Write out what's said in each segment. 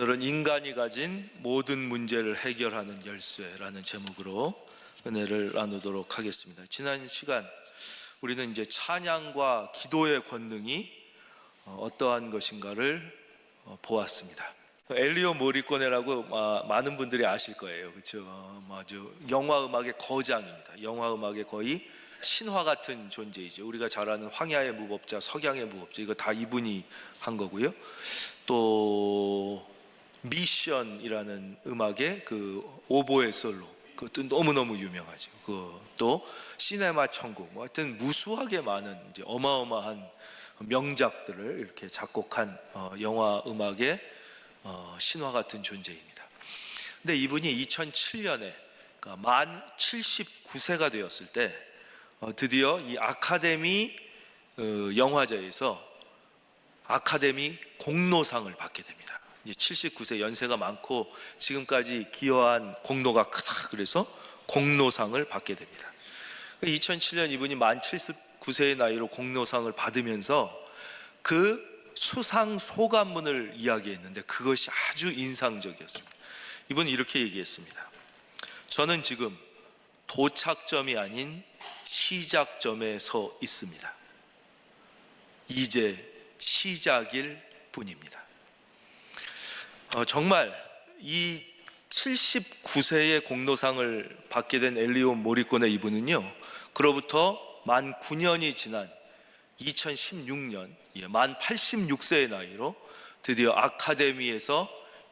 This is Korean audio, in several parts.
오늘은 인간이 가진 모든 문제를 해결하는 열쇠라는 제목으로 은혜를 나누도록 하겠습니다. 지난 시간 우리는 이제 찬양과 기도의 권능이 어떠한 것인가를 보았습니다. 엘리오 모리코네라고 많은 분들이 아실 거예요. 그렇죠? 아주 영화 음악의 거장입니다. 영화 음악의 거의 신화 같은 존재이죠. 우리가 잘 아는 황야의 무법자, 석양의 무법자, 이거 다 이분이 한 거고요. 또 미션이라는 음악의 그 오보에 솔로, 그것도 너무너무 유명하죠. 또 시네마 천국, 하여튼 무수하게 많은 이제 어마어마한 명작들을 이렇게 작곡한 영화 음악의 신화 같은 존재입니다. 근데 이분이 2007년에 그러니까 만 79세가 되었을 때 드디어 이 아카데미 영화제에서 아카데미 공로상을 받게 됩니다. 이제 79세 연세가 많고 지금까지 기여한 공로가 크다, 그래서 공로상을 받게 됩니다. 2007년 이분이 만 79세의 나이로 공로상을 받으면서 그 수상 소감문을 이야기했는데 그것이 아주 인상적이었습니다. 이분은 이렇게 얘기했습니다. 저는 지금 도착점이 아닌 시작점에 서 있습니다. 이제 시작일 뿐입니다. 정말 이 79세의 공로상을 받게 된 엘리오 모리코네 이분은요, 그로부터 만 9년이 지난 2016년 만 86세의 나이로 드디어 아카데미에서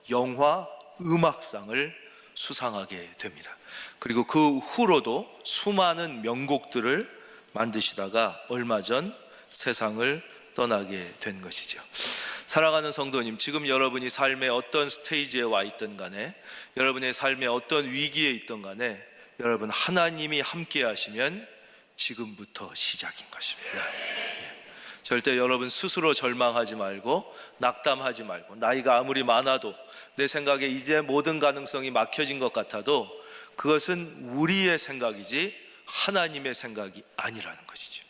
영화 음악상을 수상하게 됩니다. 그리고 그 후로도 수많은 명곡들을 만드시다가 얼마 전 세상을 떠나게 된 것이죠. 사랑하는 성도님, 지금 여러분이 삶의 어떤 스테이지에 와 있든 간에, 여러분의 삶의 어떤 위기에 있든 간에, 여러분 하나님이 함께 하시면 지금부터 시작인 것입니다. 절대 여러분 스스로 절망하지 말고 낙담하지 말고, 나이가 아무리 많아도 내 생각에 이제 모든 가능성이 막혀진 것 같아도 그것은 우리의 생각이지 하나님의 생각이 아니라는 것이죠.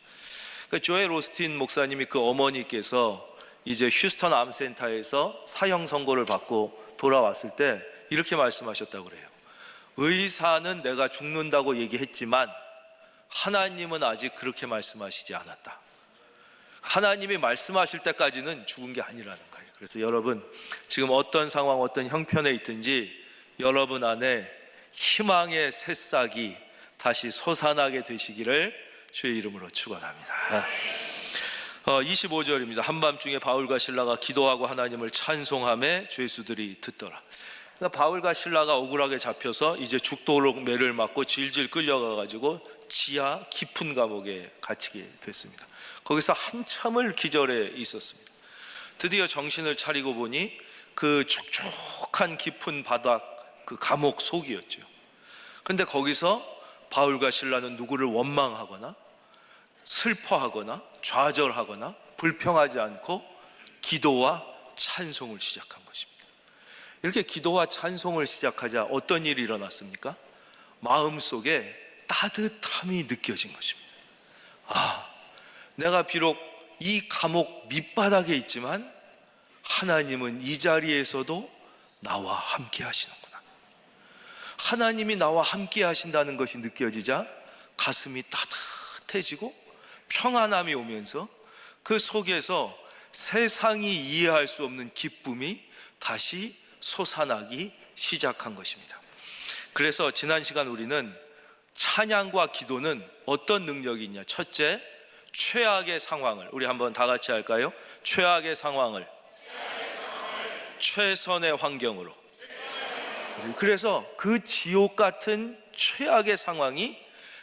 그러니까 조엘 오스틴 목사님이 그 어머니께서 이제 휴스턴 암센터에서 사형 선고를 받고 돌아왔을 때 이렇게 말씀하셨다고 그래요. 의사는 내가 죽는다고 얘기했지만 하나님은 아직 그렇게 말씀하시지 않았다. 하나님이 말씀하실 때까지는 죽은 게 아니라는 거예요. 그래서 여러분 지금 어떤 상황, 어떤 형편에 있든지 여러분 안에 희망의 새싹이 다시 솟아나게 되시기를 주의 이름으로 축원합니다. 25절입니다. 한밤중에 바울과 실라가 기도하고 하나님을 찬송하며 죄수들이 듣더라. 그러니까 바울과 실라가 억울하게 잡혀서 이제 죽도록 매를 맞고 질질 끌려가가지고 지하 깊은 감옥에 갇히게 됐습니다. 거기서 한참을 기절해 있었습니다. 드디어 정신을 차리고 보니 그 축축한 깊은 바닥, 그 감옥 속이었죠. 그런데 거기서 바울과 실라는 누구를 원망하거나 슬퍼하거나 좌절하거나 불평하지 않고 기도와 찬송을 시작한 것입니다. 이렇게 기도와 찬송을 시작하자 어떤 일이 일어났습니까? 마음속에 따뜻함이 느껴진 것입니다. 내가 비록 이 감옥 밑바닥에 있지만 하나님은 이 자리에서도 나와 함께 하시는구나. 하나님이 나와 함께 하신다는 것이 느껴지자 가슴이 따뜻해지고 평안함이 오면서 그 속에서 세상이 이해할 수 없는 기쁨이 다시 솟아나기 시작한 것입니다. 그래서 지난 시간 우리는 찬양과 기도는 어떤 능력이 있냐. 첫째, 최악의 상황을 우리 한번 다 같이 할까요? 최악의 상황을 최선의 환경으로. 그래서 그 지옥 같은 최악의 상황이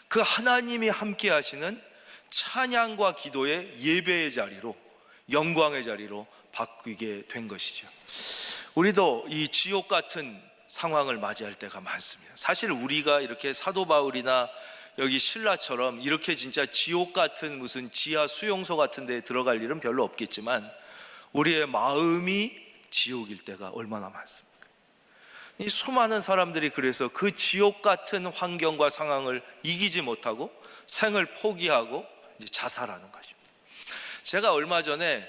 그 하나님이 함께 하시는 찬양과 기도의 예배의 자리로, 영광의 자리로 바뀌게 된 것이죠. 우리도 이 지옥 같은 상황을 맞이할 때가 많습니다. 사실 우리가 이렇게 사도 바울이나 여기 신라처럼 이렇게 진짜 지옥 같은 무슨 지하 수용소 같은 데에 들어갈 일은 별로 없겠지만 우리의 마음이 지옥일 때가 얼마나 많습니까? 이 수많은 사람들이 그래서 그 지옥 같은 환경과 상황을 이기지 못하고 생을 포기하고 이제 자살하는 것입니다. 제가 얼마 전에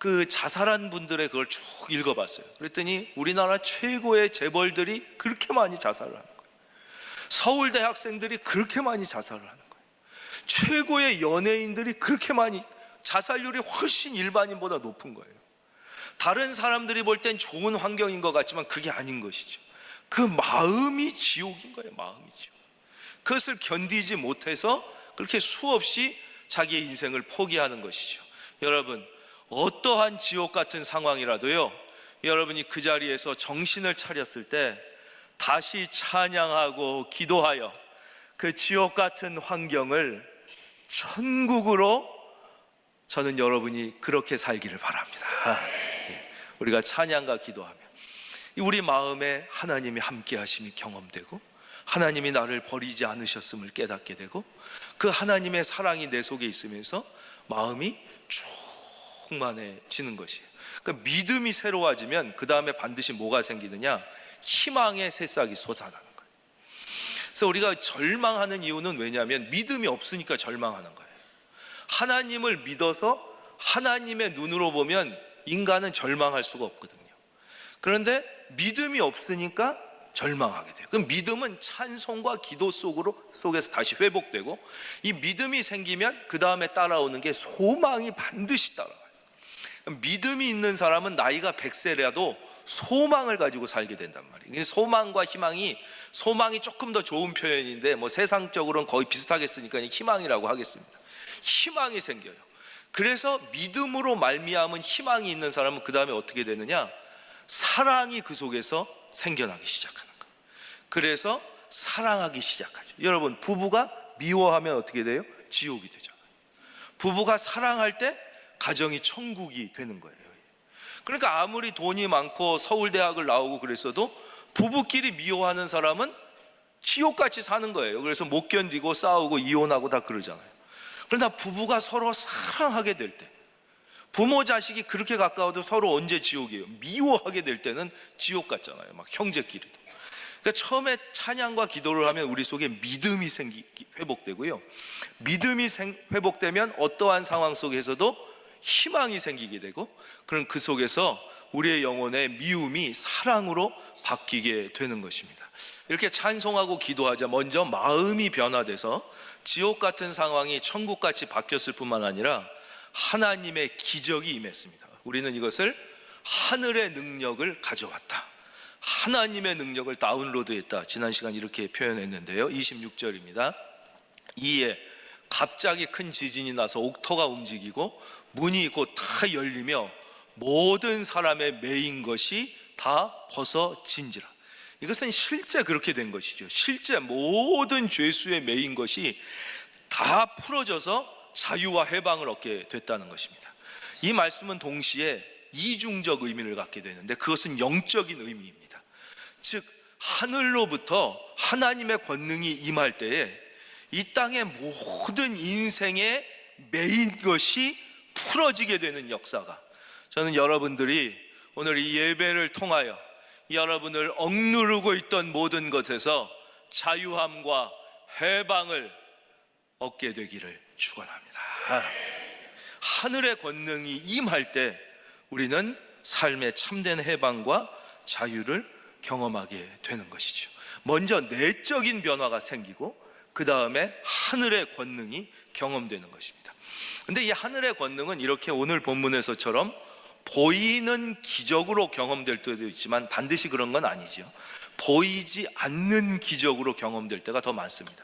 그 자살한 분들의 그걸 쭉 읽어봤어요. 그랬더니 우리나라 최고의 재벌들이 그렇게 많이 자살을 하는 거예요. 서울대 학생들이 그렇게 많이 자살을 하는 거예요. 최고의 연예인들이 그렇게 많이, 자살률이 훨씬 일반인보다 높은 거예요. 다른 사람들이 볼 땐 좋은 환경인 것 같지만 그게 아닌 것이죠. 그 마음이 지옥인 거예요. 마음이 지옥. 그것을 견디지 못해서 그렇게 수없이 자기의 인생을 포기하는 것이죠. 여러분, 어떠한 지옥 같은 상황이라도요, 여러분이 그 자리에서 정신을 차렸을 때 다시 찬양하고 기도하여 그 지옥 같은 환경을 천국으로, 저는 여러분이 그렇게 살기를 바랍니다. 우리가 찬양과 기도하면 우리 마음에 하나님이 함께 하심이 경험되고, 하나님이 나를 버리지 않으셨음을 깨닫게 되고, 그 하나님의 사랑이 내 속에 있으면서 마음이 충만해지는 것이에요. 그러니까 믿음이 새로워지면 그 다음에 반드시 뭐가 생기느냐? 희망의 새싹이 솟아나는 거예요. 그래서 우리가 절망하는 이유는 왜냐하면 믿음이 없으니까 절망하는 거예요. 하나님을 믿어서 하나님의 눈으로 보면 인간은 절망할 수가 없거든요. 그런데 믿음이 없으니까 절망하게 돼요. 그럼 믿음은 찬송과 기도 속에서 다시 회복되고, 이 믿음이 생기면 그 다음에 따라오는 게 소망이 반드시 따라와요. 믿음이 있는 사람은 나이가 100세라도 소망을 가지고 살게 된단 말이에요. 소망과 희망이, 소망이 조금 더 좋은 표현인데 뭐 세상적으로는 거의 비슷하게 쓰니까 희망이라고 하겠습니다. 희망이 생겨요. 그래서 믿음으로 말미암은 희망이 있는 사람은 그 다음에 어떻게 되느냐? 사랑이 그 속에서 생겨나기 시작하는 거예요. 그래서 사랑하기 시작하죠. 여러분, 부부가 미워하면 어떻게 돼요? 지옥이 되잖아요. 부부가 사랑할 때 가정이 천국이 되는 거예요. 그러니까 아무리 돈이 많고 서울대학을 나오고 그랬어도 부부끼리 미워하는 사람은 지옥같이 사는 거예요. 그래서 못 견디고 싸우고 이혼하고 다 그러잖아요. 그러나 부부가 서로 사랑하게 될 때, 부모 자식이 그렇게 가까워도 서로 언제 지옥이에요? 미워하게 될 때는 지옥 같잖아요. 막 형제끼리도. 그러니까 처음에 찬양과 기도를 하면 우리 속에 믿음이 회복되고요, 믿음이 회복되면 어떠한 상황 속에서도 희망이 생기게 되고, 그럼 그 속에서 우리의 영혼의 미움이 사랑으로 바뀌게 되는 것입니다. 이렇게 찬송하고 기도하자 먼저 마음이 변화돼서 지옥 같은 상황이 천국같이 바뀌었을 뿐만 아니라 하나님의 기적이 임했습니다. 우리는 이것을 하늘의 능력을 가져왔다, 하나님의 능력을 다운로드했다, 지난 시간 이렇게 표현했는데요. 26절입니다. 이에 갑자기 큰 지진이 나서 옥토가 움직이고 문이 곧 다 열리며 모든 사람의 매인 것이 다 벗어진지라. 이것은 실제 그렇게 된 것이죠. 실제 모든 죄수의 매인 것이 다 풀어져서 자유와 해방을 얻게 됐다는 것입니다. 이 말씀은 동시에 이중적 의미를 갖게 되는데, 그것은 영적인 의미입니다. 즉, 하늘로부터 하나님의 권능이 임할 때에 이 땅의 모든 인생의 매인 것이 풀어지게 되는 역사가, 저는 여러분들이 오늘 이 예배를 통하여 여러분을 억누르고 있던 모든 것에서 자유함과 해방을 얻게 되기를 축원합니다. 하늘의 권능이 임할 때 우리는 삶의 참된 해방과 자유를 경험하게 되는 것이죠. 먼저 내적인 변화가 생기고 그 다음에 하늘의 권능이 경험되는 것입니다. 근데 이 하늘의 권능은 이렇게 오늘 본문에서처럼 보이는 기적으로 경험될 때도 있지만 반드시 그런 건 아니죠. 보이지 않는 기적으로 경험될 때가 더 많습니다.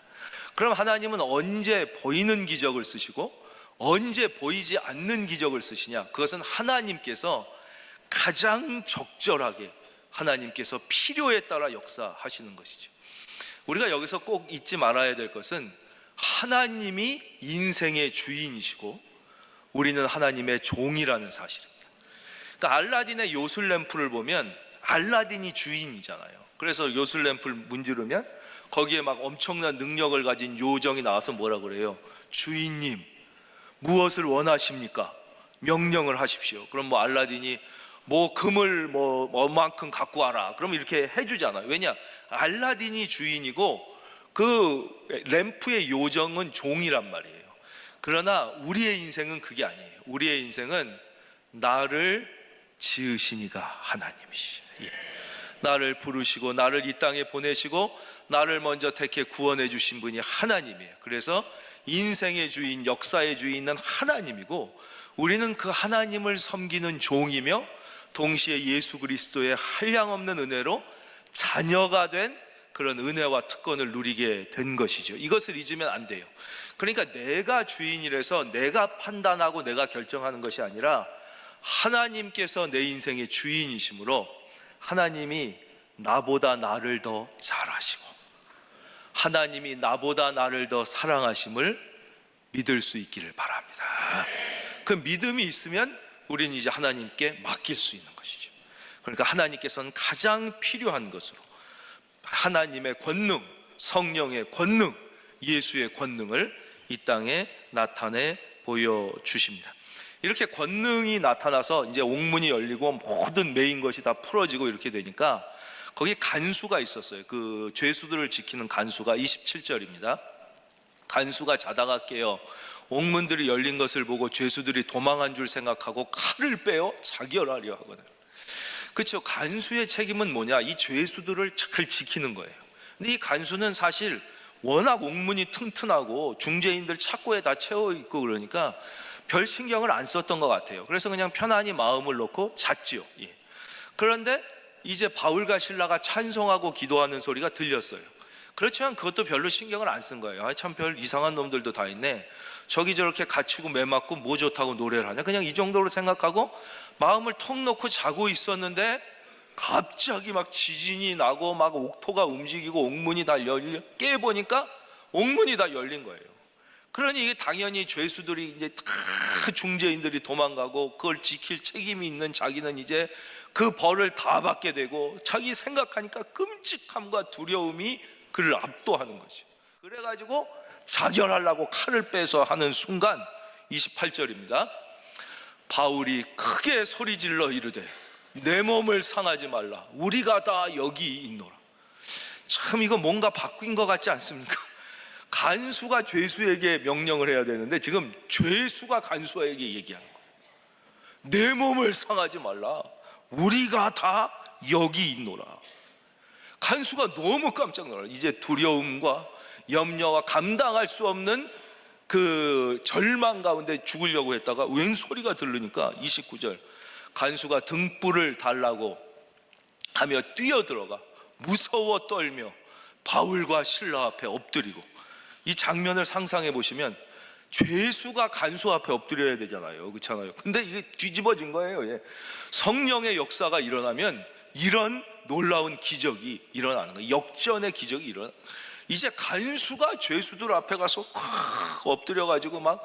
그럼 하나님은 언제 보이는 기적을 쓰시고 언제 보이지 않는 기적을 쓰시냐? 그것은 하나님께서 가장 적절하게 하나님께서 필요에 따라 역사하시는 것이죠. 우리가 여기서 꼭 잊지 말아야 될 것은 하나님이 인생의 주인이시고 우리는 하나님의 종이라는 사실입니다. 그러니까 알라딘의 요술램프를 보면 알라딘이 주인이잖아요. 그래서 요술램프를 문지르면 거기에 막 엄청난 능력을 가진 요정이 나와서 뭐라 그래요? 주인님, 무엇을 원하십니까? 명령을 하십시오. 그럼 뭐 알라딘이 뭐 금을 뭐 얼만큼 갖고 와라, 그럼 이렇게 해주잖아요. 왜냐? 알라딘이 주인이고 그 램프의 요정은 종이란 말이에요. 그러나 우리의 인생은 그게 아니에요. 우리의 인생은 나를 지으신 이가 하나님이시. 나를 부르시고 나를 이 땅에 보내시고 나를 먼저 택해 구원해 주신 분이 하나님이에요. 그래서 인생의 주인, 역사의 주인은 하나님이고, 우리는 그 하나님을 섬기는 종이며 동시에 예수 그리스도의 한량없는 은혜로 자녀가 된 그런 은혜와 특권을 누리게 된 것이죠. 이것을 잊으면 안 돼요. 그러니까 내가 주인이라서 내가 판단하고 내가 결정하는 것이 아니라 하나님께서 내 인생의 주인이시므로 하나님이 나보다 나를 더 잘 아시고 하나님이 나보다 나를 더 사랑하심을 믿을 수 있기를 바랍니다. 그 믿음이 있으면 우리는 이제 하나님께 맡길 수 있는 것이죠. 그러니까 하나님께서는 가장 필요한 것으로 하나님의 권능, 성령의 권능, 예수의 권능을 이 땅에 나타내 보여주십니다. 이렇게 권능이 나타나서 이제 옥문이 열리고 모든 매인 것이 다 풀어지고 이렇게 되니까 거기 간수가 있었어요. 그 죄수들을 지키는 간수가 27절입니다. 간수가 자다가 깨어 옥문들이 열린 것을 보고 죄수들이 도망한 줄 생각하고 칼을 빼어 자결하려 하거든요. 그렇죠. 간수의 책임은 뭐냐? 이 죄수들을 잘 지키는 거예요. 근데 이 간수는 사실 워낙 옥문이 튼튼하고 중죄인들 착고에 다 채워 있고 그러니까 별 신경을 안 썼던 것 같아요. 그래서 그냥 편안히 마음을 놓고 잤지요. 그런데 이제 바울과 실라가 찬송하고 기도하는 소리가 들렸어요. 그렇지만 그것도 별로 신경을 안 쓴 거예요. 참 별 이상한 놈들도 다 있네. 저기 저렇게 갇히고 매맞고 뭐 좋다고 노래를 하냐. 그냥 이 정도로 생각하고 마음을 턱 놓고 자고 있었는데 갑자기 막 지진이 나고 막 옥토가 움직이고 옥문이 다 열려 깨보니까 옥문이 다 열린 거예요. 그러니 이게 당연히 죄수들이 이제 다 중죄인들이 도망가고 그걸 지킬 책임이 있는 자기는 이제 그 벌을 다 받게 되고 자기 생각하니까 끔찍함과 두려움이 그를 압도하는 것이에요. 그래가지고 자결하려고 칼을 빼서 하는 순간 28절입니다. 바울이 크게 소리질러 이르되 내 몸을 상하지 말라. 우리가 다 여기 있노라. 참 이거 뭔가 바뀐 것 같지 않습니까? 간수가 죄수에게 명령을 해야 되는데 지금 죄수가 간수에게 얘기하는 거예요. 내 몸을 상하지 말라. 우리가 다 여기 있노라. 간수가 너무 깜짝 놀라요. 이제 두려움과 염려와 감당할 수 없는 그 절망 가운데 죽으려고 했다가 웬 소리가 들으니까 29절 간수가 등불을 달라고 하며 뛰어들어가 무서워 떨며 바울과 실라 앞에 엎드리고, 이 장면을 상상해 보시면 죄수가 간수 앞에 엎드려야 되잖아요. 그렇잖아요. 근데 이게 뒤집어진 거예요. 성령의 역사가 일어나면 이런 놀라운 기적이 일어나는 거예요. 역전의 기적이 일어나. 이제 간수가 죄수들 앞에 가서 엎드려 가지고 막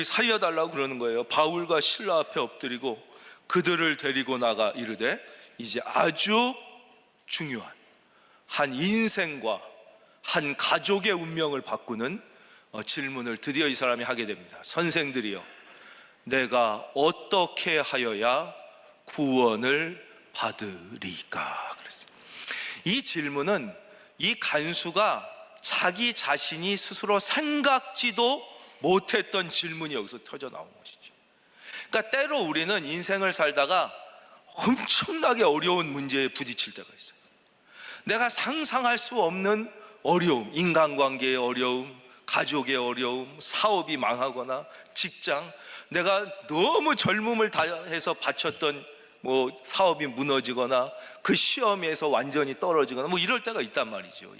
살려달라고 그러는 거예요. 바울과 실라 앞에 엎드리고 그들을 데리고 나가 이르되 이제 아주 중요한 한 인생과 한 가족의 운명을 바꾸는 질문을 드디어 이 사람이 하게 됩니다. 선생들이여, 내가 어떻게 하여야 구원을 받으리까? 그랬어요. 이 질문은 이 간수가 자기 자신이 스스로 생각지도 못했던 질문이 여기서 터져 나온 것이죠. 그러니까 때로 우리는 인생을 살다가 엄청나게 어려운 문제에 부딪힐 때가 있어요. 내가 상상할 수 없는 어려움, 인간관계의 어려움, 가족의 어려움, 사업이 망하거나 직장, 내가 너무 젊음을 다해서 바쳤던 사업이 무너지거나 그 시험에서 완전히 떨어지거나 이럴 때가 있단 말이죠.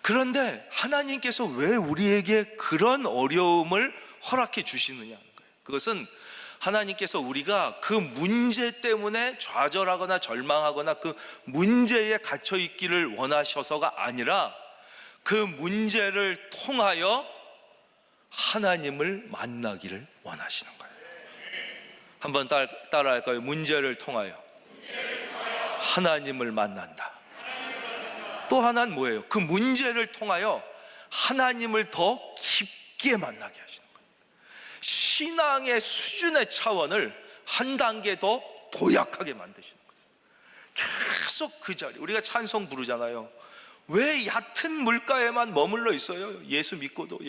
그런데 하나님께서 왜 우리에게 그런 어려움을 허락해 주시느냐 하는 거예요. 그것은 하나님께서 우리가 그 문제 때문에 좌절하거나 절망하거나 그 문제에 갇혀 있기를 원하셔서가 아니라 그 문제를 통하여 하나님을 만나기를 원하시는 거예요. 한번 따라할까요? 문제를 통하여 하나님을 만난다. 또 하나는 뭐예요? 그 문제를 통하여 하나님을 더 깊게 만나게 하시는 거예요. 신앙의 수준의 차원을 한 단계 더 도약하게 만드시는 거예요. 계속 그 자리, 우리가 찬송 부르잖아요. 왜 얕은 물가에만 머물러 있어요? 예수 믿고도.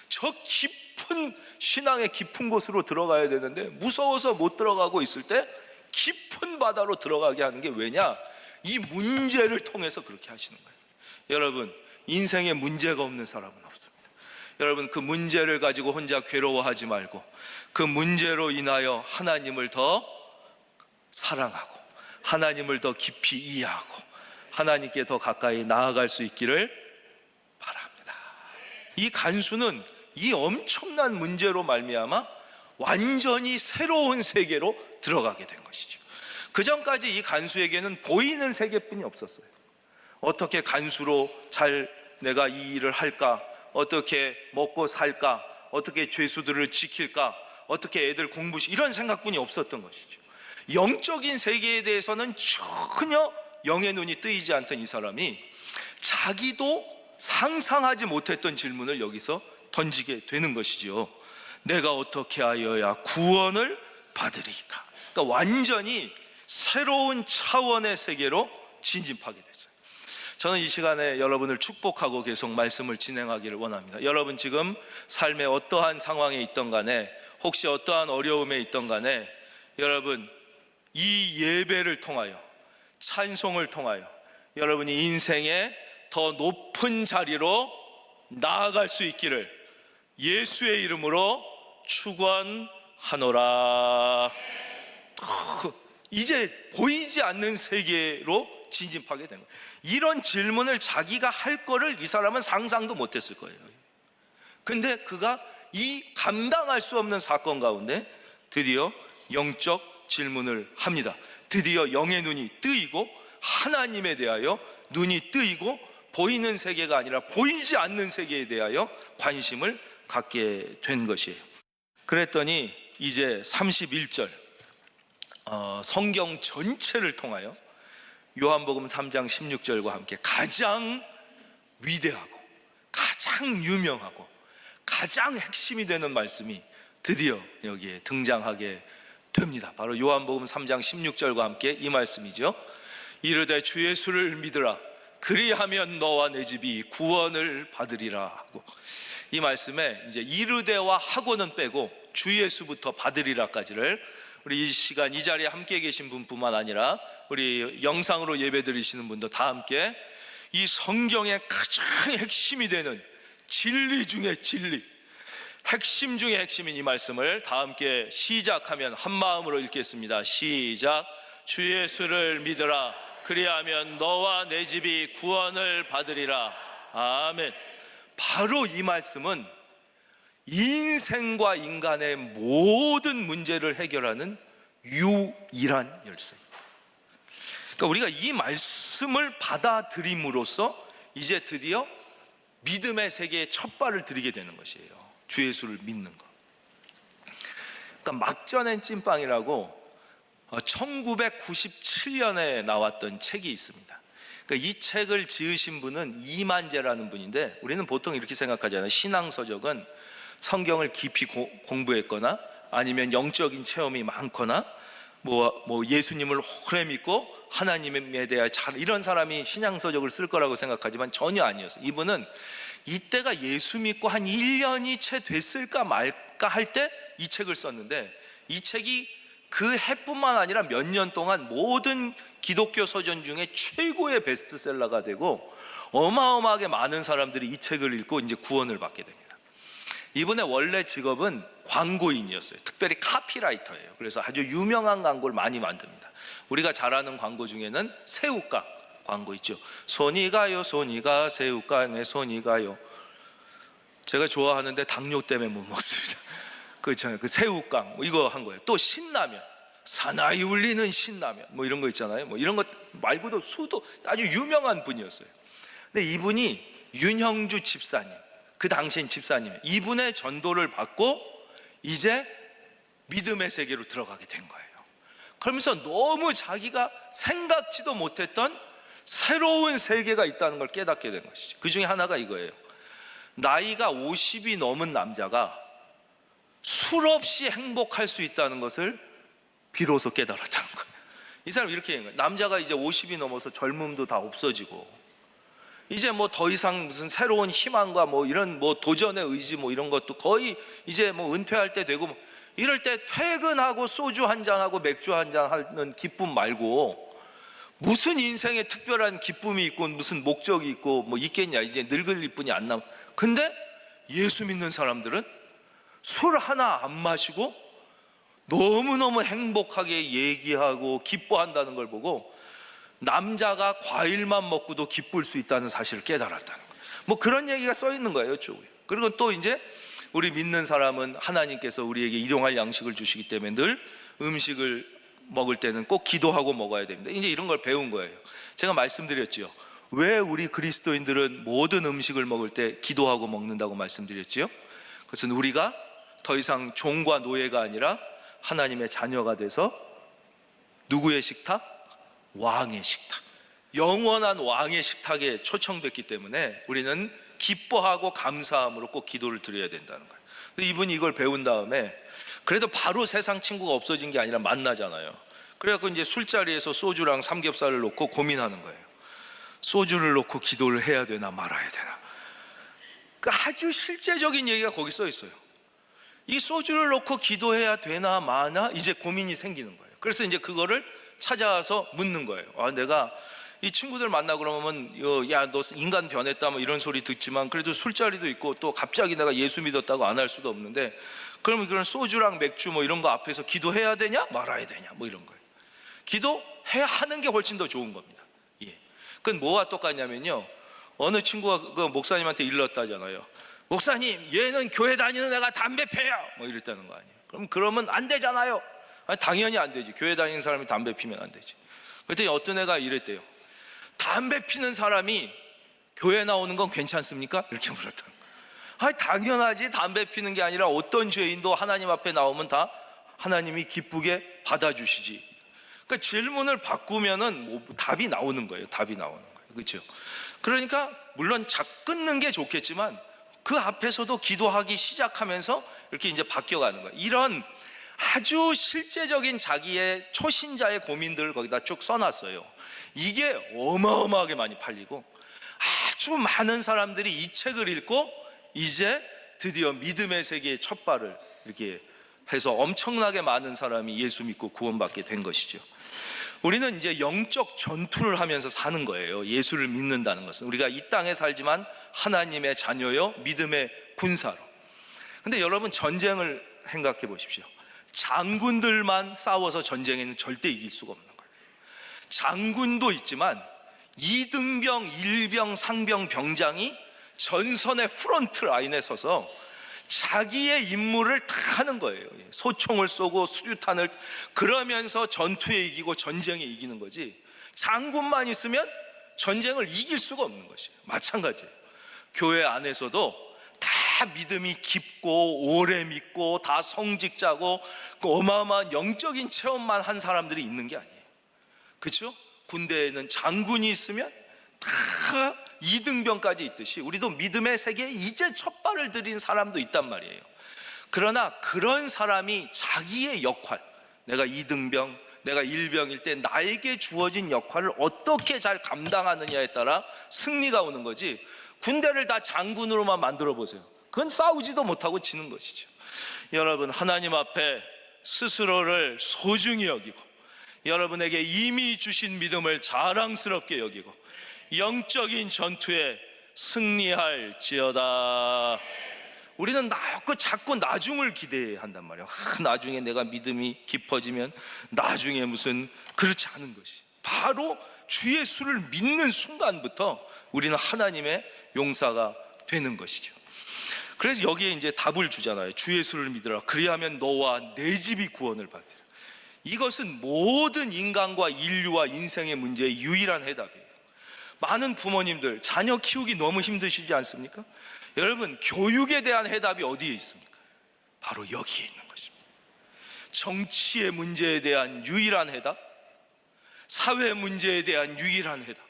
저 깊은 신앙의 깊은 곳으로 들어가야 되는데 무서워서 못 들어가고 있을 때 깊은 바다로 들어가게 하는 게 왜냐? 이 문제를 통해서 그렇게 하시는 거예요. 여러분, 인생에 문제가 없는 사람은 없습니다. 여러분, 그 문제를 가지고 혼자 괴로워하지 말고 그 문제로 인하여 하나님을 더 사랑하고 하나님을 더 깊이 이해하고 하나님께 더 가까이 나아갈 수 있기를 바랍니다. 이 간수는 이 엄청난 문제로 말미암아 완전히 새로운 세계로 들어가게 된 것이죠. 그 전까지 이 간수에게는 보이는 세계뿐이 없었어요. 어떻게 간수로 잘 내가 이 일을 할까? 어떻게 먹고 살까? 어떻게 죄수들을 지킬까? 어떻게 애들 공부시 이런 생각뿐이 없었던 것이죠. 영적인 세계에 대해서는 전혀 영의 눈이 뜨이지 않던 이 사람이 자기도 상상하지 못했던 질문을 여기서 던지게 되는 것이죠. 내가 어떻게 하여야 구원을 받으리까? 그러니까 완전히 새로운 차원의 세계로 진입하게 되죠. 저는 이 시간에 여러분을 축복하고 계속 말씀을 진행하기를 원합니다. 여러분 지금 삶의 어떠한 상황에 있던 간에 혹시 어떠한 어려움에 있던 간에 여러분 이 예배를 통하여 찬송을 통하여 여러분이 인생의 더 높은 자리로 나아갈 수 있기를 예수의 이름으로 축원하노라. 이제 보이지 않는 세계로 진입하게 된 거예요. 이런 질문을 자기가 할 거를 이 사람은 상상도 못했을 거예요. 근데 그가 이 감당할 수 없는 사건 가운데 드디어 영적 질문을 합니다. 드디어 영의 눈이 뜨이고 하나님에 대하여 눈이 뜨이고 보이는 세계가 아니라 보이지 않는 세계에 대하여 관심을 갖게 된 것이에요. 그랬더니 이제 31절 성경 전체를 통하여 요한복음 3장 16절과 함께 가장 위대하고 가장 유명하고 가장 핵심이 되는 말씀이 드디어 여기에 등장하게 됩니다. 바로 요한복음 3장 16절과 함께 이 말씀이죠. 이르되 주 예수를 믿으라 그리하면 너와 내 집이 구원을 받으리라 하고, 이 말씀에 이제 이르되와 하고는 빼고 주 예수부터 받으리라까지를 우리 이 시간 이 자리에 함께 계신 분뿐만 아니라 우리 영상으로 예배드리시는 분도 다 함께 이 성경의 가장 핵심이 되는 진리 중에 진리, 핵심 중에 핵심인 이 말씀을 다 함께 시작하면 한 마음으로 읽겠습니다. 시작. 주 예수를 믿으라 그리하면 너와 내 집이 구원을 받으리라. 아멘. 바로 이 말씀은 인생과 인간의 모든 문제를 해결하는 유일한 열쇠입니다. 그러니까 우리가 이 말씀을 받아들임으로써 이제 드디어 믿음의 세계에 첫 발을 들이게 되는 것이에요. 주 예수를 믿는 것. 그러니까 막전엔 찐빵이라고 1997년에 나왔던 책이 있습니다. 그러니까 이 책을 지으신 분은 이만재라는 분인데, 우리는 보통 이렇게 생각하잖아요. 신앙서적은 성경을 깊이 공부했거나 아니면 영적인 체험이 많거나 뭐 예수님을 오래 믿고 하나님에 대해 잘 이런 사람이 신앙서적을 쓸 거라고 생각하지만 전혀 아니었어요. 이분은 이때가 예수 믿고 한 1년이 채 됐을까 말까 할 때 이 책을 썼는데, 이 책이 그 해뿐만 아니라 몇 년 동안 모든 기독교 서전 중에 최고의 베스트셀러가 되고 어마어마하게 많은 사람들이 이 책을 읽고 이제 구원을 받게 됩니다. 이분의 원래 직업은 광고인이었어요. 특별히 카피라이터예요. 그래서 아주 유명한 광고를 많이 만듭니다. 우리가 잘 아는 광고 중에는 새우깡 광고 있죠. 손이 가요 손이 가 새우깡에 손이 가요. 제가 좋아하는데 당뇨 때문에 못 먹습니다. 그 새우깡 이거 한 거예요. 또 신라면, 사나이 울리는 신라면 뭐 이런 거 있잖아요. 뭐 이런 것 말고도 수도 아주 유명한 분이었어요. 근데 이분이 윤형주 집사님, 그 당시엔 집사님이에요. 이분의 전도를 받고 이제 믿음의 세계로 들어가게 된 거예요. 그러면서 너무 자기가 생각지도 못했던 새로운 세계가 있다는 걸 깨닫게 된 것이죠. 그 중에 하나가 이거예요. 나이가 50이 넘은 남자가 술 없이 행복할 수 있다는 것을 비로소 깨달았다는 거예요. 이 사람 이렇게 얘기해요. 남자가 이제 50이 넘어서 젊음도 다 없어지고 이제 뭐 더 이상 무슨 새로운 희망과 뭐 이런 뭐 도전의 의지 뭐 이런 것도 거의 이제 뭐 은퇴할 때 되고 뭐 이럴 때 퇴근하고 소주 한 잔하고 맥주 한 잔 하는 기쁨 말고 무슨 인생에 특별한 기쁨이 있고 무슨 목적이 있고 뭐 있겠냐. 이제 늙을 일뿐이 안 남아. 근데 예수 믿는 사람들은 술 하나 안 마시고 너무너무 행복하게 얘기하고 기뻐한다는 걸 보고 남자가 과일만 먹고도 기쁠 수 있다는 사실을 깨달았다는 거예요. 뭐 그런 얘기가 써 있는 거예요, 쭉. 그리고 또 이제 우리 믿는 사람은 하나님께서 우리에게 일용할 양식을 주시기 때문에 늘 음식을 먹을 때는 꼭 기도하고 먹어야 됩니다. 이제 이런 걸 배운 거예요. 제가 말씀드렸지요. 왜 우리 그리스도인들은 모든 음식을 먹을 때 기도하고 먹는다고 말씀드렸지요? 그것은 우리가 더 이상 종과 노예가 아니라 하나님의 자녀가 돼서 누구의 식탁? 왕의 식탁, 영원한 왕의 식탁에 초청됐기 때문에 우리는 기뻐하고 감사함으로 꼭 기도를 드려야 된다는 거예요. 이분이 이걸 배운 다음에 그래도 바로 세상 친구가 없어진 게 아니라 만나잖아요. 그래갖고 이제 술자리에서 소주랑 삼겹살을 놓고 고민하는 거예요. 소주를 놓고 기도를 해야 되나 말아야 되나. 아주 실제적인 얘기가 거기 써 있어요. 이 소주를 놓고 기도해야 되나 마나 이제 고민이 생기는 거예요. 그래서 이제 그거를 찾아와서 묻는 거예요. 내가 이 친구들 만나 그러면 야, 너 인간 변했다 뭐 이런 소리 듣지만 그래도 술자리도 있고 또 갑자기 내가 예수 믿었다고 안 할 수도 없는데 그러면 그런 소주랑 맥주 뭐 이런 거 앞에서 기도해야 되냐 말아야 되냐 뭐 이런 거예요. 기도해야 하는 게 훨씬 더 좋은 겁니다. 예. 그건 뭐와 똑같냐면요, 어느 친구가 그 목사님한테 일렀다잖아요. 목사님, 얘는 교회 다니는 애가 담배 피워요 뭐 이랬다는 거 아니에요. 그러면 안 되잖아요. 아니, 당연히 안 되지. 교회 다니는 사람이 담배 피면 안 되지. 그랬더니 어떤 애가 이랬대요. 담배 피는 사람이 교회 나오는 건 괜찮습니까? 이렇게 물었다는 거예요. 아니, 당연하지. 담배 피는 게 아니라 어떤 죄인도 하나님 앞에 나오면 다 하나님이 기쁘게 받아주시지. 그러니까 질문을 바꾸면은 뭐 답이 나오는 거예요. 답이 나오는 거예요. 그렇죠? 그러니까 물론 끊는 게 좋겠지만 그 앞에서도 기도하기 시작하면서 이렇게 이제 바뀌어가는 거예요. 이런 아주 실제적인 자기의 초신자의 고민들을 거기다 쭉 써놨어요. 이게 어마어마하게 많이 팔리고 아주 많은 사람들이 이 책을 읽고 이제 드디어 믿음의 세계의 첫 발을 이렇게 해서 엄청나게 많은 사람이 예수 믿고 구원받게 된 것이죠. 우리는 이제 영적 전투를 하면서 사는 거예요. 예수를 믿는다는 것은 우리가 이 땅에 살지만 하나님의 자녀요 믿음의 군사로. 근데 여러분, 전쟁을 생각해 보십시오. 장군들만 싸워서 전쟁에는 절대 이길 수가 없는 거예요. 장군도 있지만 이등병, 일병, 상병, 병장이 전선의 프론트 라인에 서서 자기의 임무를 다 하는 거예요. 소총을 쏘고 수류탄을, 그러면서 전투에 이기고 전쟁에 이기는 거지, 장군만 있으면 전쟁을 이길 수가 없는 것이에요. 마찬가지예요. 교회 안에서도 다 믿음이 깊고 오래 믿고 다 성직자고 그 어마어마한 영적인 체험만 한 사람들이 있는 게 아니에요. 그렇죠? 군대에는 장군이 있으면 다 이등병까지 있듯이 우리도 믿음의 세계에 이제 첫 발을 들인 사람도 있단 말이에요. 그러나 그런 사람이 자기의 역할, 내가 이등병, 내가 일병일 때 나에게 주어진 역할을 어떻게 잘 감당하느냐에 따라 승리가 오는 거지, 군대를 다 장군으로만 만들어 보세요. 그건 싸우지도 못하고 지는 것이죠. 여러분, 하나님 앞에 스스로를 소중히 여기고 여러분에게 이미 주신 믿음을 자랑스럽게 여기고 영적인 전투에 승리할지어다. 우리는 자꾸 나중을 기대한단 말이에요. 나중에 내가 믿음이 깊어지면 나중에 무슨, 그렇지 않은 것이 바로 주 예수를 믿는 순간부터 우리는 하나님의 용사가 되는 것이죠. 그래서 여기에 이제 답을 주잖아요. 주 예수를 믿으라. 그리하면 너와 내 집이 구원을 받으리라. 이것은 모든 인간과 인류와 인생의 문제의 유일한 해답이에요. 많은 부모님들 자녀 키우기 너무 힘드시지 않습니까? 여러분, 교육에 대한 해답이 어디에 있습니까? 바로 여기에 있는 것입니다. 정치의 문제에 대한 유일한 해답, 사회 문제에 대한 유일한 해답,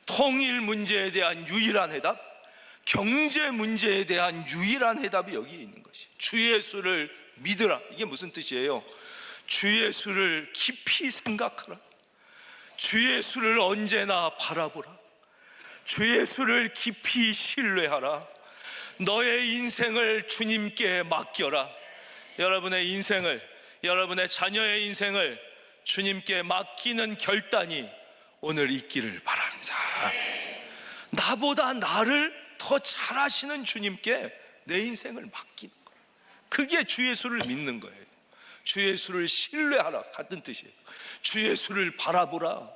통일 문제에 대한 유일한 해답, 경제 문제에 대한 유일한 해답이 여기에 있는 것이에요. 주 예수를 믿으라. 이게 무슨 뜻이에요? 주 예수를 깊이 생각하라. 주 예수를 언제나 바라보라. 주 예수를 깊이 신뢰하라. 너의 인생을 주님께 맡겨라. 여러분의 인생을, 여러분의 자녀의 인생을 주님께 맡기는 결단이 오늘 있기를 바랍니다. 나보다 나를 더 잘 아시는 주님께 내 인생을 맡기는 거예요. 그게 주 예수를 믿는 거예요. 주 예수를 신뢰하라 같은 뜻이에요. 주 예수를 바라보라.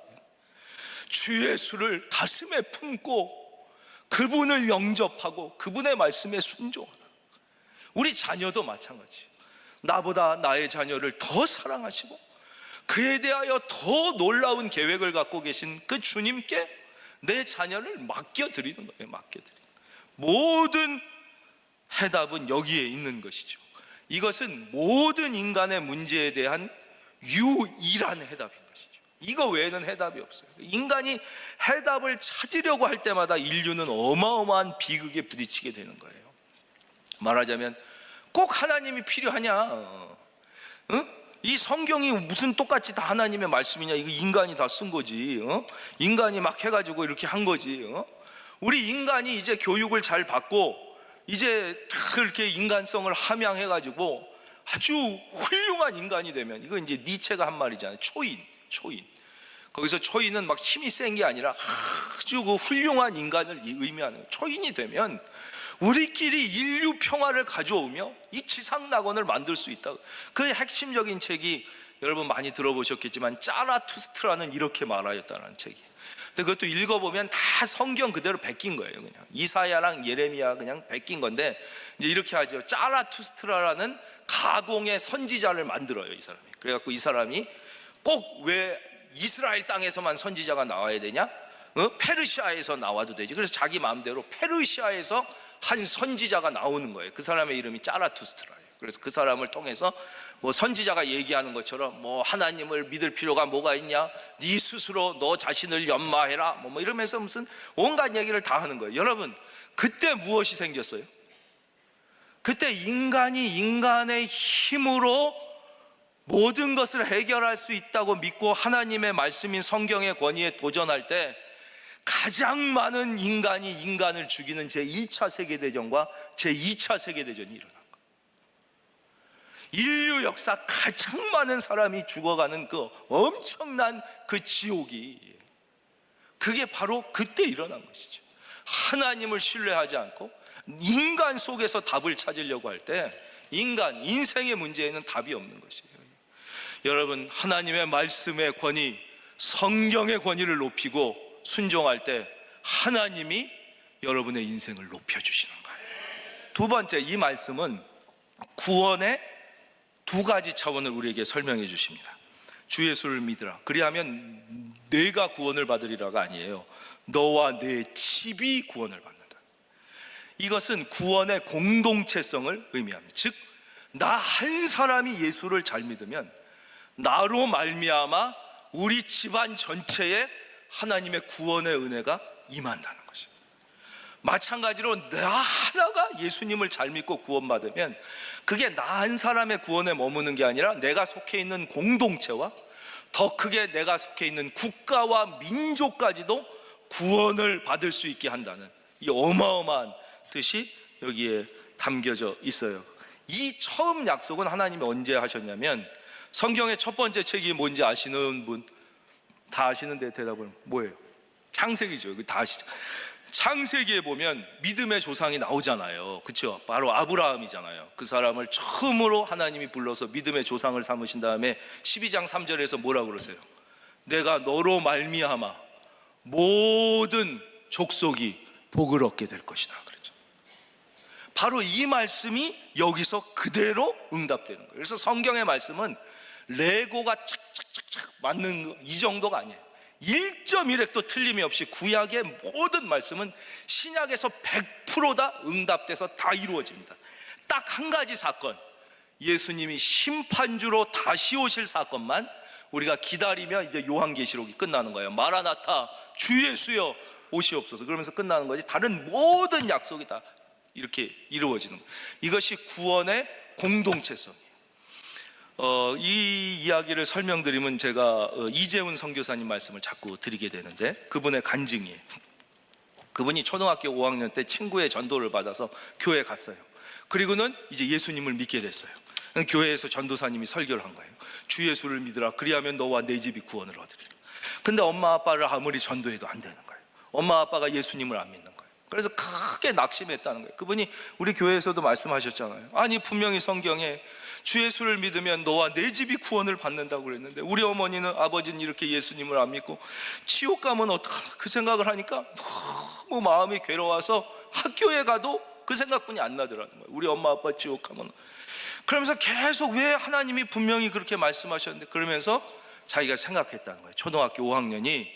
주 예수를 가슴에 품고 그분을 영접하고 그분의 말씀에 순종하라. 우리 자녀도 마찬가지예요. 나보다 나의 자녀를 더 사랑하시고 그에 대하여 더 놀라운 계획을 갖고 계신 그 주님께 내 자녀를 맡겨드리는 거예요. 맡겨드리는 거예요. 모든 해답은 여기에 있는 것이죠. 이것은 모든 인간의 문제에 대한 유일한 해답인 것이죠. 이거 외에는 해답이 없어요. 인간이 해답을 찾으려고 할 때마다 인류는 어마어마한 비극에 부딪히게 되는 거예요. 말하자면 꼭 하나님이 필요하냐? 이 성경이 무슨 똑같이 다 하나님의 말씀이냐? 이거 인간이 다 쓴 거지. 인간이 막 해가지고 이렇게 한 거지. 우리 인간이 이제 교육을 잘 받고 이제 그렇게 인간성을 함양해가지고 아주 훌륭한 인간이 되면, 이거 이제 니체가 한 말이잖아요. 초인. 거기서 초인은 막 힘이 센 게 아니라 아주 그 훌륭한 인간을 의미하는 거예요. 초인이 되면 우리끼리 인류 평화를 가져오며 이 지상 낙원을 만들 수 있다. 그 핵심적인 책이 여러분 많이 들어보셨겠지만 짜라투스트라는 이렇게 말하였다는 책이. 근데 그것도 읽어보면 다 성경 그대로 베낀 거예요. 그냥 이사야랑 예레미야 그냥 베낀 건데, 이제 이렇게 하죠. 짜라투스트라라는 가공의 선지자를 만들어요, 이 사람이. 그래갖고 이 사람이 꼭 왜 이스라엘 땅에서만 선지자가 나와야 되냐? 페르시아에서 나와도 되지. 그래서 자기 마음대로 페르시아에서 한 선지자가 나오는 거예요. 그 사람의 이름이 짜라투스트라예요. 그래서 그 사람을 통해서 뭐 선지자가 얘기하는 것처럼 뭐 하나님을 믿을 필요가 뭐가 있냐? 네 스스로 너 자신을 연마해라. 뭐 이러면서 무슨 온갖 얘기를 다 하는 거예요. 여러분, 그때 무엇이 생겼어요? 그때 인간이 인간의 힘으로 모든 것을 해결할 수 있다고 믿고 하나님의 말씀인 성경의 권위에 도전할 때 가장 많은 인간이 인간을 죽이는 제1차 세계대전과 제2차 세계대전이 일어난 거예요. 인류 역사 가장 많은 사람이 죽어가는 그 엄청난 그 지옥이, 그게 바로 그때 일어난 것이죠. 하나님을 신뢰하지 않고 인간 속에서 답을 찾으려고 할 때 인생의 문제에는 답이 없는 것이에요. 여러분, 하나님의 말씀의 권위, 성경의 권위를 높이고 순종할 때 하나님이 여러분의 인생을 높여주시는 거예요. 두 번째, 이 말씀은 구원의 두 가지 차원을 우리에게 설명해 주십니다. 주 예수를 믿으라. 그리하면 내가 구원을 받으리라가 아니에요. 너와 내 집이 구원을 받는다. 이것은 구원의 공동체성을 의미합니다. 즉, 나 한 사람이 예수를 잘 믿으면 나로 말미암아 우리 집안 전체에 하나님의 구원의 은혜가 임한다는 것이에요. 마찬가지로 나 하나가 예수님을 잘 믿고 구원받으면 그게 나 한 사람의 구원에 머무는 게 아니라 내가 속해 있는 공동체와 더 크게 내가 속해 있는 국가와 민족까지도 구원을 받을 수 있게 한다는 이 어마어마한 뜻이 여기에 담겨져 있어요. 이 처음 약속은 하나님이 언제 하셨냐면, 성경의 첫 번째 책이 뭔지 아시는 분? 다 아시는데 대답은 뭐예요? 창세기죠. 다 아시죠? 창세기에 보면 믿음의 조상이 나오잖아요. 그렇죠? 바로 아브라함이잖아요. 그 사람을 처음으로 하나님이 불러서 믿음의 조상을 삼으신 다음에 12장 3절에서 뭐라고 그러세요? 내가 너로 말미암아 모든 족속이 복을 얻게 될 것이다 그랬죠. 바로 이 말씀이 여기서 그대로 응답되는 거예요. 그래서 성경의 말씀은 레고가 착착착착 맞는 이 정도가 아니에요. 1.1획도 틀림이 없이 구약의 모든 말씀은 신약에서 100% 다 응답돼서 다 이루어집니다. 딱 한 가지 사건, 예수님이 심판주로 다시 오실 사건만 우리가 기다리면 이제 요한계시록이 끝나는 거예요. 마라나타, 주 예수여 오시옵소서, 그러면서 끝나는 거지. 다른 모든 약속이 다 이렇게 이루어지는 거예요. 이것이 구원의 공동체성이에요. 이 이야기를 설명드리면 제가 이재훈 선교사님 말씀을 자꾸 드리게 되는데, 그분의 간증이에요. 그분이 초등학교 5학년 때 친구의 전도를 받아서 교회에 갔어요. 그리고는 이제 예수님을 믿게 됐어요. 교회에서 전도사님이 설교를 한 거예요. 주 예수를 믿으라. 그리하면 너와 내 집이 구원을 얻으리라. 근데 엄마 아빠를 아무리 전도해도 안 되는 거예요. 엄마 아빠가 예수님을 안 믿는 거예요. 그래서 크게 낙심했다는 거예요. 그분이 우리 교회에서도 말씀하셨잖아요. 아니 분명히 성경에 주 예수를 믿으면 너와 내 집이 구원을 받는다고 그랬는데 우리 어머니는 아버지는 이렇게 예수님을 안 믿고 지옥 가면 어떡하나 그 생각을 하니까 너무 마음이 괴로워서 학교에 가도 그 생각뿐이 안 나더라는 거예요. 우리 엄마 아빠 지옥 가면. 그러면서 계속 왜 하나님이 분명히 그렇게 말씀하셨는데, 그러면서 자기가 생각했다는 거예요. 초등학교 5학년이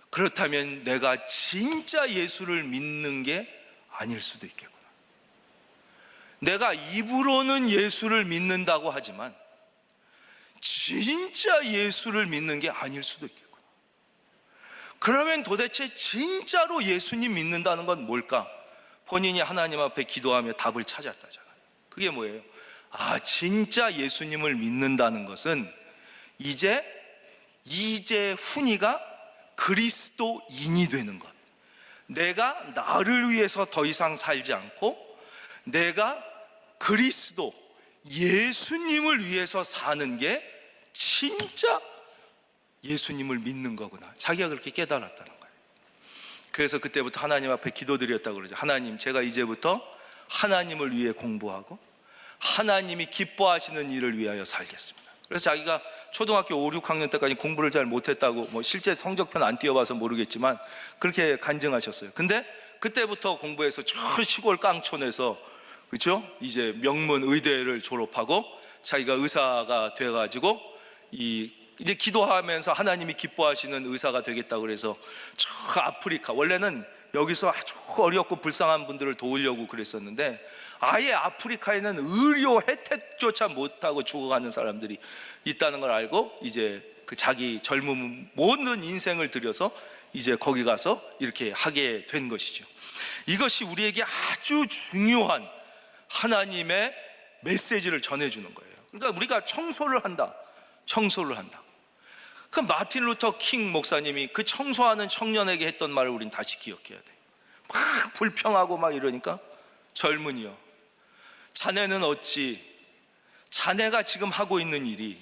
그렇다면 내가 진짜 예수를 믿는 게 아닐 수도 있겠구나. 내가 입으로는 예수를 믿는다고 하지만 진짜 예수를 믿는 게 아닐 수도 있겠구나. 그러면 도대체 진짜로 예수님 믿는다는 건 뭘까? 본인이 하나님 앞에 기도하며 답을 찾았다잖아요. 그게 뭐예요? 아, 진짜 예수님을 믿는다는 것은 이제 훈이가 그리스도인이 되는 것, 내가 나를 위해서 더 이상 살지 않고 내가 그리스도 예수님을 위해서 사는 게 진짜 예수님을 믿는 거구나. 자기가 그렇게 깨달았다는 거예요. 그래서 그때부터 하나님 앞에 기도드렸다고 그러죠. 하나님, 제가 이제부터 하나님을 위해 공부하고 하나님이 기뻐하시는 일을 위하여 살겠습니다. 그래서 자기가 초등학교 5, 6학년 때까지 공부를 잘 못했다고, 실제 성적표 안 띄워봐서 모르겠지만 그렇게 간증하셨어요. 근데 그때부터 공부해서 저 시골 깡촌에서, 그렇죠? 이제 명문 의대를 졸업하고 자기가 의사가 돼가지고 이제 기도하면서 하나님이 기뻐하시는 의사가 되겠다고 그래서 저 아프리카, 원래는 여기서 아주 어렵고 불쌍한 분들을 도우려고 그랬었는데 아예 아프리카에는 의료 혜택조차 못하고 죽어가는 사람들이 있다는 걸 알고 이제 그 자기 젊은 모든 인생을 들여서 이제 거기 가서 이렇게 하게 된 것이죠. 이것이 우리에게 아주 중요한 하나님의 메시지를 전해주는 거예요. 그러니까 우리가 청소를 한다. 그 마틴 루터 킹 목사님이 그 청소하는 청년에게 했던 말을 우린 다시 기억해야 돼. 막 불평하고 막 이러니까, 젊은이여, 자네는 어찌 자네가 지금 하고 있는 일이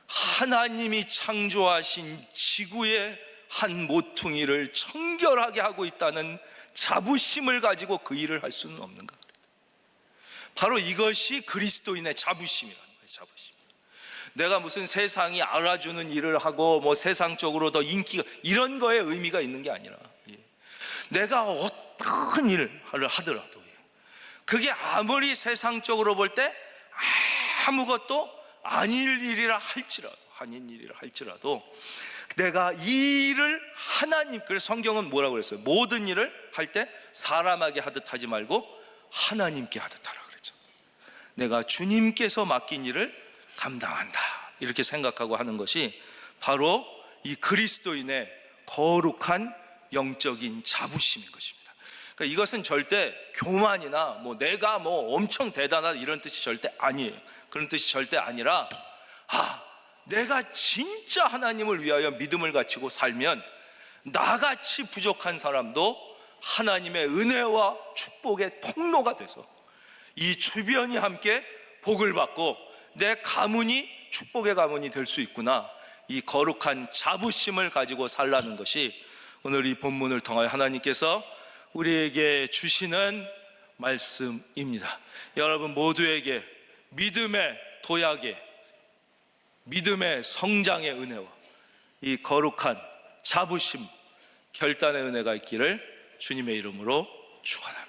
하나님이 창조하신 지구의 한 모퉁이를 청결하게 하고 있다는 자부심을 가지고 그 일을 할 수는 없는가? 바로 이것이 그리스도인의 자부심이라는 거예요. 자부심. 내가 무슨 세상이 알아주는 일을 하고 세상적으로 더 인기가, 이런 거에 의미가 있는 게 아니라, 내가 어떤 일을 하더라도 그게 아무리 세상적으로 볼 때 아무것도 아닐 일이라 할지라도 내가 이 일을 하나님, 그래서 성경은 뭐라고 그랬어요? 모든 일을 할 때 사람에게 하듯 하지 말고 하나님께 하듯 하라 그랬죠. 내가 주님께서 맡긴 일을 감당한다, 이렇게 생각하고 하는 것이 바로 이 그리스도인의 거룩한 영적인 자부심인 것입니다. 그러니까 이것은 절대 교만이나 내가 엄청 대단하다 이런 뜻이 절대 아니에요. 그런 뜻이 절대 아니라, 내가 진짜 하나님을 위하여 믿음을 갖추고 살면 나같이 부족한 사람도 하나님의 은혜와 축복의 통로가 돼서 이 주변이 함께 복을 받고 내 가문이 축복의 가문이 될 수 있구나, 이 거룩한 자부심을 가지고 살라는 것이 오늘 이 본문을 통하여 하나님께서 우리에게 주시는 말씀입니다. 여러분 모두에게 믿음의 도약의, 믿음의 성장의 은혜와 이 거룩한 자부심, 결단의 은혜가 있기를 주님의 이름으로 축원합니다.